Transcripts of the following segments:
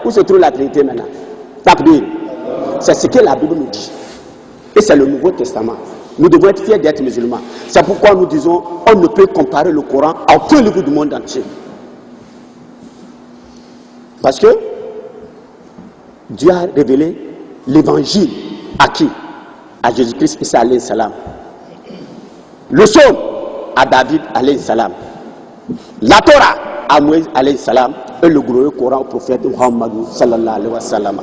Où se trouve la Trinité maintenant? Takbir. C'est ce que la Bible nous dit. Et c'est le Nouveau Testament. Nous devons être fiers d'être musulmans. C'est pourquoi nous disons on ne peut comparer le Coran à aucun livre du monde entier. Parce que Dieu a révélé l'évangile à qui? À Jésus-Christ, Isa alayhi salam. Le psaume à David alayhi salam. La Torah à Moïse alayhi salam. Et le glorieux Coran au prophète Muhammad sallallahu alayhi wa sallam.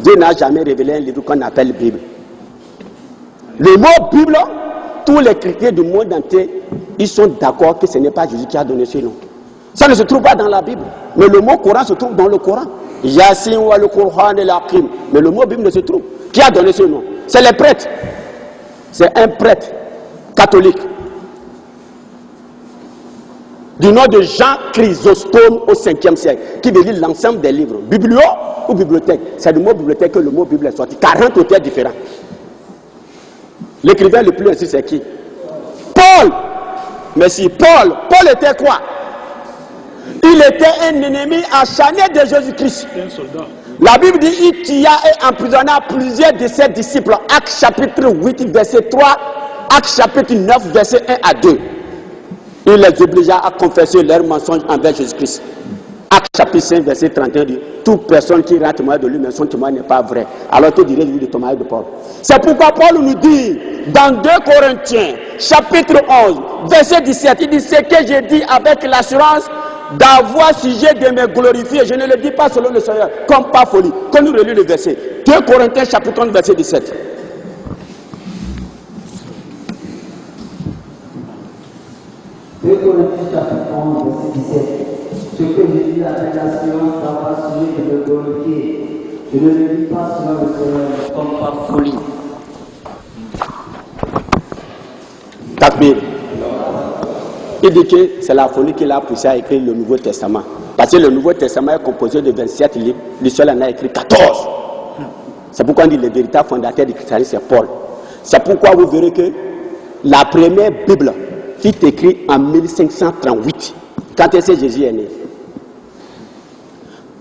Dieu n'a jamais révélé un livre qu'on appelle Bible. Le mot Bible, tous les chrétiens du monde entier, ils sont d'accord que ce n'est pas Jésus qui a donné ce nom. Ça ne se trouve pas dans la Bible. Mais le mot Coran se trouve dans le Coran. Yasin wa le Coran et l'Aqim. Mais le mot Bible ne se trouve. Qui a donné ce nom? C'est les prêtres. C'est un prêtre catholique du nom de Jean Chrysostome au 5e siècle, qui veut dire l'ensemble des livres. Biblio ou bibliothèque? C'est du mot bibliothèque que le mot Bible est sorti. 40 auteurs différents. L'écrivain le plus ainsi, c'est qui? Paul. Mais si Paul était quoi? Il était un ennemi acharné de Jésus-Christ. La Bible dit il tua et emprisonna plusieurs de ses disciples. Actes chapitre 8, verset 3. Actes chapitre 9, verset 1 à 2. Il les obligea à confesser leurs mensonges envers Jésus-Christ. Actes chapitre 5, verset 31 dit toute personne qui rend témoignage de lui, mais son témoignage n'est pas vrai. Alors que dirais-je du témoignage de Paul? C'est pourquoi Paul nous dit dans 2 Corinthiens, chapitre 11, verset 17, il dit ce que j'ai dit avec l'assurance d'avoir sujet de me glorifier. Je ne le dis pas selon le Seigneur, comme par folie. Quand nous relisons le verset, 2 Corinthiens, chapitre 11, verset 17. 2 Corinthiens chapitre 11, verset 17. Ce que je dis avec l'assurance d'avoir sujet de me glorifier. Je ne le dis pas selon le Seigneur, comme par folie. Takbir. Il dit que c'est la folie qui l'a poussé à écrire le Nouveau Testament. Parce que le Nouveau Testament est composé de 27 livres. Le seul en a écrit 14. C'est pourquoi on dit le véritable fondateur du christianisme, c'est Paul. C'est pourquoi vous verrez que la première Bible fut écrite en 1538, quand Jésus est né.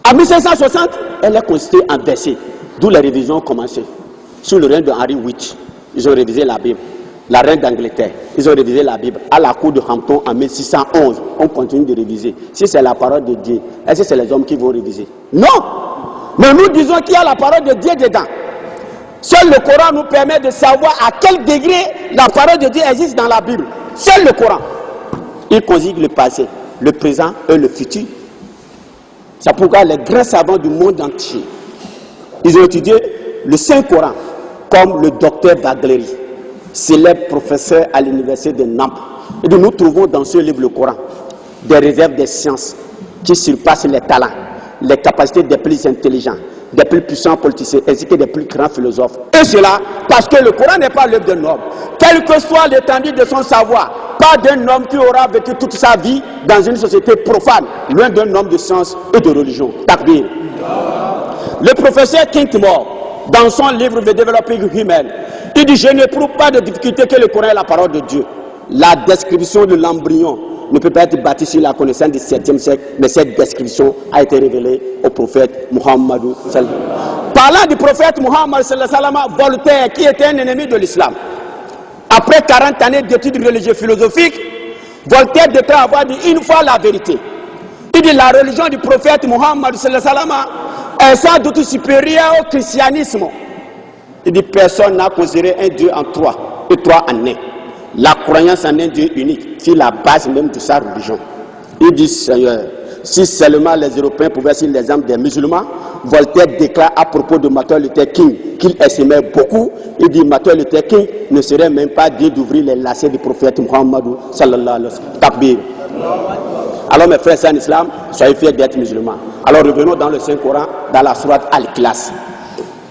En 1560, elle est constituée en versets, d'où les révisions ont commencé. Sous le règne de Henri VIII, ils ont révisé la Bible. La reine d'Angleterre, ils ont révisé la Bible. À la cour de Hampton en 1611, on continue de réviser. Si c'est la parole de Dieu, est-ce que c'est les hommes qui vont réviser? Non! Mais nous disons qu'il y a la parole de Dieu dedans. Seul le Coran nous permet de savoir à quel degré la parole de Dieu existe dans la Bible. Seul le Coran. Il conjugue le passé, le présent et le futur. C'est pourquoi les grands savants du monde entier, ils ont étudié le Saint-Coran, comme le docteur Bagleri, célèbre professeur à l'université de Naples. Et nous trouvons dans ce livre, le Coran, des réserves des sciences qui surpassent les talents, les capacités des plus intelligents, des plus puissants politiciens, ainsi que des plus grands philosophes. Et cela parce que le Coran n'est pas l'œuvre d'un homme. Quelle que soit l'étendue de son savoir, pas d'un homme qui aura vécu toute sa vie dans une société profane, loin d'un homme de science et de religion. Takbir. Le professeur Kingmore, dans son livre The Developing Human, il dit: je n'éprouve pas de difficulté que le Coran est la parole de Dieu. La description de l'embryon ne peut pas être bâtie sur la connaissance du 7e siècle, mais cette description a été révélée au prophète Muhammad sallallahu. Parlant du prophète Muhammad sallallahu, Voltaire, qui était un ennemi de l'islam, après 40 années d'études religieuses philosophiques, Voltaire déclare avoir dit une fois la vérité. Il dit: la religion du prophète Muhammad sallallahu est sans doute supérieure au christianisme. Il dit: personne n'a considéré un Dieu en trois et trois en un. La croyance en un Dieu unique, c'est la base même de sa religion. Il dit: Seigneur, si seulement les Européens pouvaient suivre l'exemple des musulmans. Voltaire déclare à propos de Martin Luther King qu'il estimait beaucoup. Il dit: Martin Luther King ne serait même pas digne d'ouvrir les lacets du prophète Muhammad sallallahu alayhi wa sallam. Takbir. Alors mes frères en islam, soyez fiers d'être musulmans. Alors revenons dans le Saint-Coran, dans la sourate Al-Ikhlas.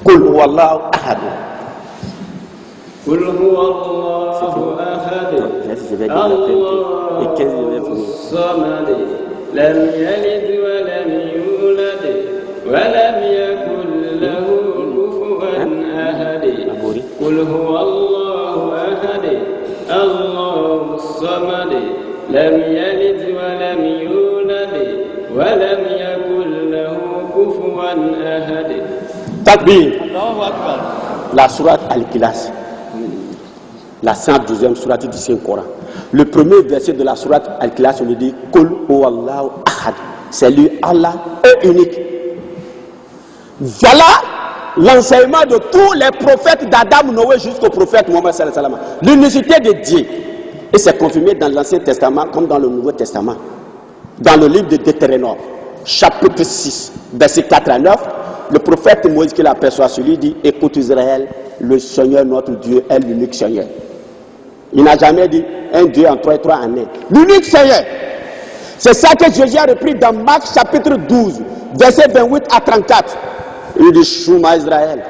Qul huwallahu ahad. قل هو الله أحد الله الصمد لم يلد ولم يولد ولم يكن له كفوا أحد قل هو الله أحد الله الصمد لم يلد ولم يولد ولم يكن له كفوا أحد. Takbir. La sourate Al-Ikhlas, la 112e sourate du Saint-Coran. Le premier verset de la sourate Al-Ikhlas, on nous dit Kul huwallahu ahad. C'est lui, Allah est unique. Voilà l'enseignement de tous les prophètes d'Adam, Noé jusqu'au prophète Mohammed sallallahu alayhi wa sallam. L'unicité de Dieu. Et c'est confirmé dans l'Ancien Testament comme dans le Nouveau Testament. Dans le livre de Deutéronome, chapitre 6, verset 4 à 9, le prophète Moïse qui l'aperçoit sur lui dit: écoute Israël, le Seigneur notre Dieu est l'unique Seigneur. Il n'a jamais dit un Dieu en trois et trois en un. L'unique Seigneur. C'est ça que Jésus a repris dans Marc chapitre 12, verset 28 à 34. Il dit Shuma Israël,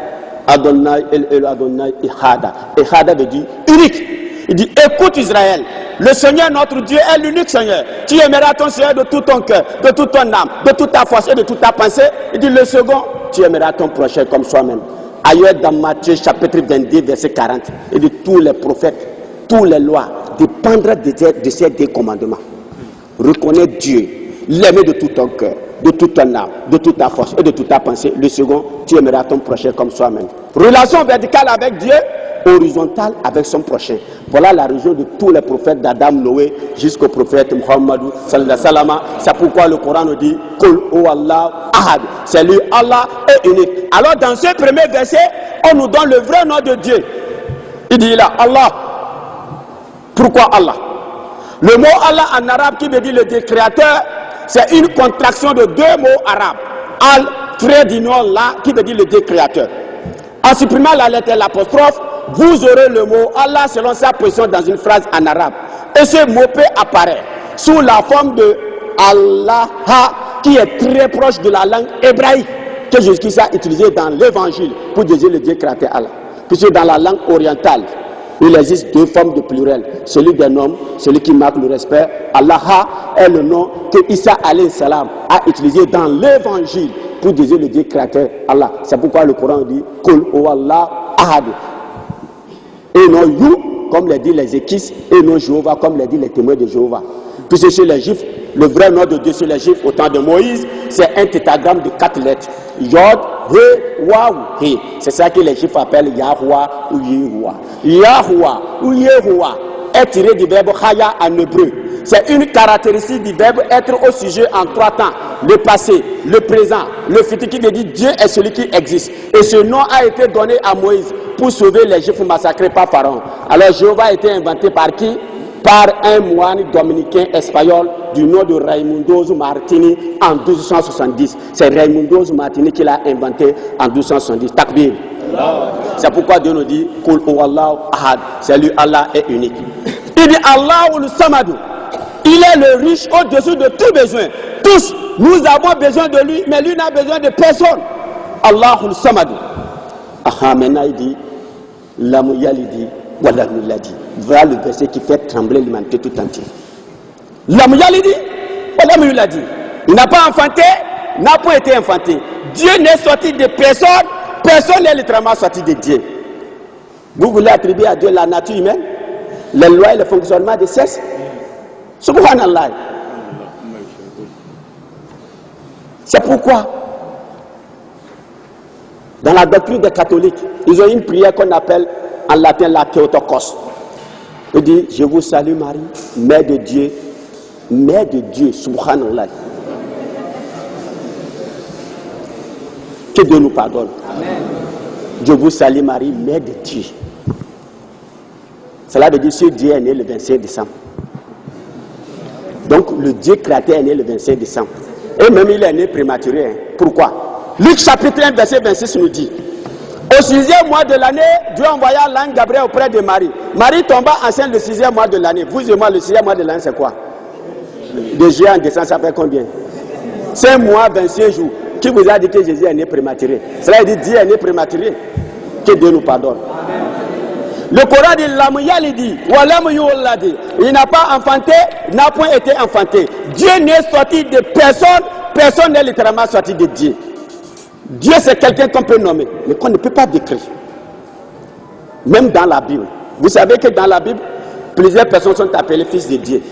Adonai El Adonai Ehada. Ehada veut dire unique. Il dit écoute Israël, le Seigneur notre Dieu est l'unique Seigneur. Tu aimeras ton Seigneur de tout ton cœur, de toute ton âme, de toute ta force et de toute ta pensée. Il dit le second, tu aimeras ton prochain comme soi-même. Ailleurs dans Matthieu chapitre 22 verset 40, il dit tous les prophètes, tous les lois dépendront de ces deux commandements. Reconnais Dieu, l'aimer de tout ton cœur, de toute ton âme, de toute ta force et de toute ta pensée. Le second, tu aimeras ton prochain comme soi-même. Relation verticale avec Dieu, horizontale avec son prochain. Voilà la raison de tous les prophètes d'Adam, Noé jusqu'au prophète Muhammad sallallahu alayhi wa sallam. C'est pourquoi le Coran nous dit Kul huwallahu ahad. C'est lui, Allah est unique. Alors dans ce premier verset, on nous donne le vrai nom de Dieu. Il dit là, Allah. Pourquoi Allah? Le mot Allah en arabe qui veut dire le Dieu créateur, c'est une contraction de deux mots arabes. Al, trait d'union là, qui veut dire le Dieu créateur. En supprimant la lettre et l'apostrophe, vous aurez le mot Allah selon sa position dans une phrase en arabe. Et ce mot peut apparaître sous la forme de Allah, qui est très proche de la langue hébraïque, que Jésus a utilisé dans l'évangile pour désigner le Dieu créateur Allah. Puisque dans la langue orientale, il existe deux formes de pluriel. Celui d'un homme, celui qui marque le respect. Allah est le nom que Isa alayhi salam a utilisé dans l'évangile pour désigner le Dieu créateur Allah. C'est pourquoi le Coran dit Kul huwallahu ahad. Et non You, comme l'a dit les Équisses, et non Jéhovah, comme l'a dit les témoins de Jéhovah. Puisque chez les Juifs, le vrai nom de Dieu chez les Juifs au temps de Moïse, c'est un tétragramme de 4 lettres. Yod, He, Waou, He. C'est ça que les Juifs appellent Yahweh ou Yehoua. Yahweh ou Yehoua est tiré du verbe Chaya en hébreu. C'est une caractéristique du verbe être au sujet en 3 temps. Le passé, le présent, le futur, qui veut dire Dieu est celui qui existe. Et ce nom a été donné à Moïse pour sauver les Juifs massacrés par Pharaon. Alors Jéhovah a été inventé par qui? Par un moine dominicain espagnol du nom de Raimundo Martini en 1270. C'est Raimundo Martini qui l'a inventé en 1270. Takbir. C'est pourquoi Dieu nous dit Kul huwallahu ahad. C'est lui, Allah est unique. Il dit Allahul Samad. Il est le riche au-dessus de tout besoin. Tous, nous avons besoin de lui, mais lui n'a besoin de personne. Allahul Samad. Maintenant il dit Lam yalidi wa lam yuladi. Voilà le verset qui fait trembler l'humanité tout entière. Lam yalidi wa lam yuladi. Il n'a pas enfanté, n'a pas été enfanté. Dieu n'est sorti de personne, personne n'est littéralement sorti de Dieu. Vous voulez attribuer à Dieu la nature humaine, les lois et le fonctionnement des sexes? Subhanallah. C'est pourquoi dans la doctrine des catholiques, ils ont une prière qu'on appelle en latin la Théotokos. Il dit, je vous salue Marie, Mère de Dieu, subhanallah. Que Dieu nous pardonne. Amen. Je vous salue Marie, Mère de Dieu. Cela veut dire que Dieu est né le 25 décembre. Donc le Dieu créateur est né le 25 décembre. Et même il est né prématuré. Hein. Pourquoi? Luc chapitre 1 verset 26 nous dit, au 6e mois de l'année, Dieu envoya l'ange Gabriel auprès de Marie. Marie tomba enceinte le 6e mois de l'année. Vous et moi, le 6e mois de l'année c'est quoi? De juillet en décembre, ça fait combien? 5 mois, 25 jours. Qui vous a dit que Jésus est né prématuré? Cela veut dire Dieu est né prématuré. Que Dieu nous pardonne. Le Coran dit Lam-yalidi wa lam-yuladi. Il n'a pas enfanté, n'a point été enfanté. Dieu n'est sorti de personne, personne n'est littéralement sorti de Dieu. Dieu c'est quelqu'un qu'on peut nommer, mais qu'on ne peut pas décrire. Même dans la Bible. Vous savez que dans la Bible, plusieurs personnes sont appelées fils de Dieu,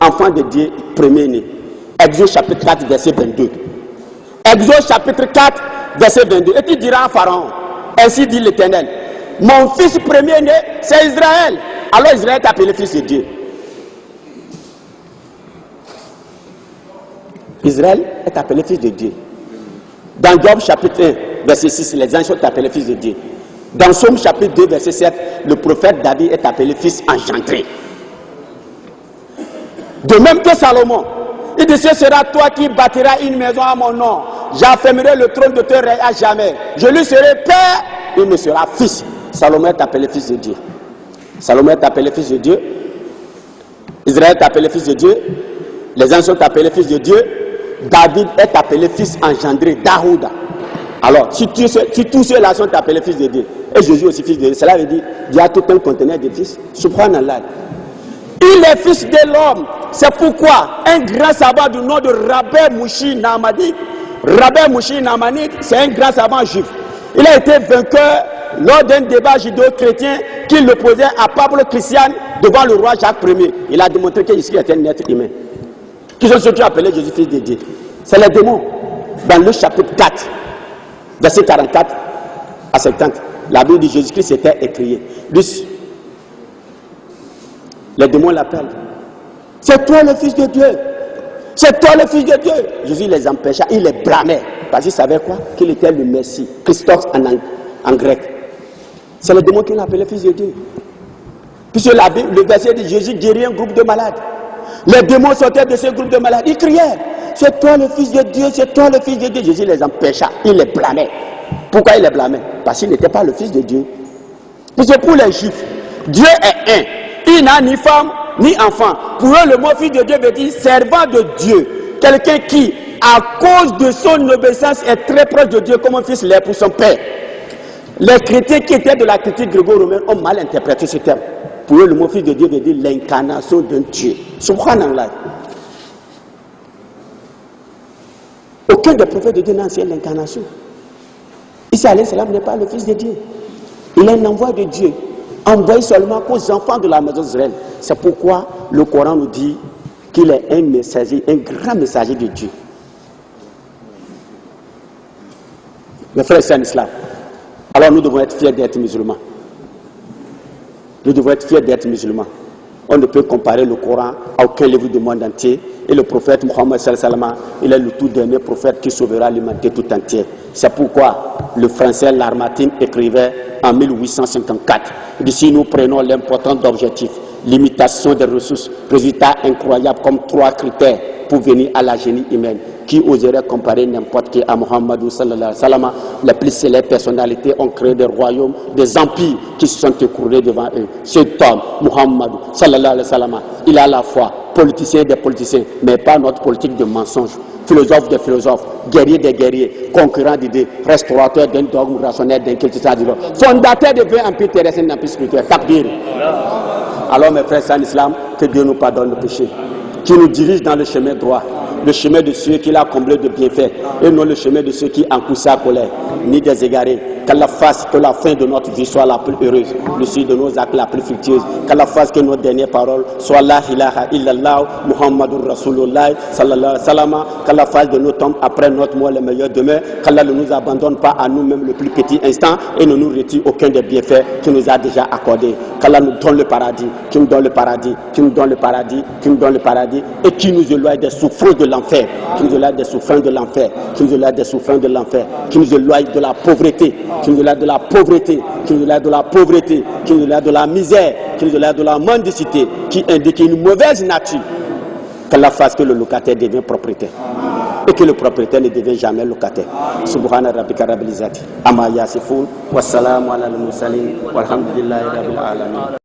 enfants de Dieu, premier-né. Exode chapitre 4, verset 22. Exode chapitre 4, verset 22. Et tu diras à Pharaon, ainsi dit l'Éternel, mon fils premier-né, c'est Israël. Alors Israël est appelé fils de Dieu. Israël est appelé fils de Dieu. Dans Job chapitre 1, verset 6, les anges sont appelés fils de Dieu. Dans Psaume chapitre 2, verset 7, le prophète David est appelé fils engendré. De même que Salomon, il dit, ce sera toi qui bâtiras une maison à mon nom. J'affermirai le trône de ton règne à jamais. Je lui serai père, il me sera fils. Salomon est appelé fils de Dieu. Salomon est appelé fils de Dieu. Israël est appelé fils de Dieu. Les anges sont appelés fils de Dieu. David est appelé fils engendré, Daouda. Alors, si tous ceux-là sont appelés fils de Dieu, et Jésus aussi fils de Dieu, cela veut dire qu'il y a tout un conteneur de fils. Subhanallah. Il est fils de l'homme. C'est pourquoi un grand savant du nom de Rabbi Mouchi Nahmani, Rabbi Mouchi Nahmani, c'est un grand savant juif. Il a été vainqueur lors d'un débat judéo-chrétien qui l'opposait à Pablo Christian devant le roi Jacques Ier. Il a démontré qu'il était un être humain. Qui sont ceux qui ont appelé Jésus fils de Dieu? C'est les démons. Dans le chapitre 4, verset 44 à 70, la Bible dit Jésus-Christ était écrié. Les démons l'appellent. C'est toi le fils de Dieu. C'est toi le fils de Dieu. Jésus les empêcha, il les blâmait. Parce qu'il savait quoi? Qu'il était le Messie. Christos en grec. C'est le démon qui l'a appelé fils de Dieu. Puisque la Bible, le verset dit Jésus guérit un groupe de malades. Les démons sortaient de ce groupe de malades. Ils criaient. C'est toi le fils de Dieu, c'est toi le fils de Dieu. Jésus les empêcha, il les blâmait. Pourquoi il les blâmait? Parce qu'il n'était pas le fils de Dieu. Puisque pour les juifs, Dieu est un. Il n'a ni femme, ni enfant. Pour eux, le mot fils de Dieu veut dire servant de Dieu. Quelqu'un qui, à cause de son obéissance, est très proche de Dieu comme un fils l'est pour son père. Les chrétiens qui étaient de la critique gréco-romaine ont mal interprété ce terme. Pour eux, le mot fils de Dieu veut dire l'incarnation d'un Dieu. Subhanallah. Aucun des prophètes de Dieu n'a enseigné l'incarnation. Isa alayhi salam n'est pas le fils de Dieu. Il est un envoi de Dieu, envoyé seulement aux enfants de la maison d'Israël. C'est pourquoi le Coran nous dit qu'il est un messager, un grand messager de Dieu. Mes frères et sœurs en islam, alors nous devons être fiers d'être musulmans. Nous devons être fiers d'être musulmans. On ne peut comparer le Coran à aucun livre du monde entier. Et le prophète Mohammed sallallahu alayhi wa sallam, il est le tout dernier prophète qui sauvera l'humanité tout entière. C'est pourquoi le français Lamartine écrivait en 1854. Il dit, si nous prenons l'importance d'objectifs, limitation des ressources, résultats incroyables comme 3 critères pour venir à la génie humaine, qui oserait comparer n'importe qui à Muhammad sallallahu alayhi wa sallam? Les plus célèbres personnalités ont créé des royaumes, des empires qui se sont écroulés devant eux. Cet homme, Muhammad sallallahu alayhi wa sallam, il a à la fois politicien des politiciens, mais pas notre politique de mensonges, philosophe des philosophes, guerrier des guerriers, concurrent d'idées, restaurateur d'un dogme rationnel, d'un culte, fondateur de 20 empires terrestres et d'un empire spirituel. Takbir. Alors mes frères en islam, que Dieu nous pardonne nos péchés, qui nous dirige dans le chemin droit, le chemin de ceux qui l'a comblé de bienfaits, et non le chemin de ceux qui encouent sa colère, ni des égarés. Qu'Allah fasse que la fin de notre vie soit la plus heureuse, le suite de nos actes la plus fructueuse. Qu'Allah fasse que nos dernières paroles soient la ilaha illallah, Muhammadur Rasulullah, sallallahu alayhi wa sallam. Qu'Allah fasse de nos tombes après notre mort les meilleurs demain. Qu'Allah ne nous abandonne pas à nous-mêmes le plus petit instant et ne nous retire aucun des bienfaits qu'il nous a déjà accordés. Qu'Allah nous donne le paradis, qui nous donne le paradis, qui nous donne le paradis, qui nous donne le paradis et qui nous éloigne des souffrances de l'enfer, qui nous éloigne des souffrances de l'enfer, qui nous éloigne des souffrances de l'enfer, qui nous éloigne de la pauvreté, qui nous éloigne de la pauvreté, qui nous éloigne de la pauvreté, qui nous éloigne de la misère, qui nous éloigne de la mendicité, qui indique une mauvaise nature. Qu'Allah fasse que le locataire devienne propriétaire et que le propriétaire ne devienne jamais locataire. Subhana rabbika rabbil izzati amma yasifun wa salamun ala al mursalin walhamdulillahi rabbil alamin.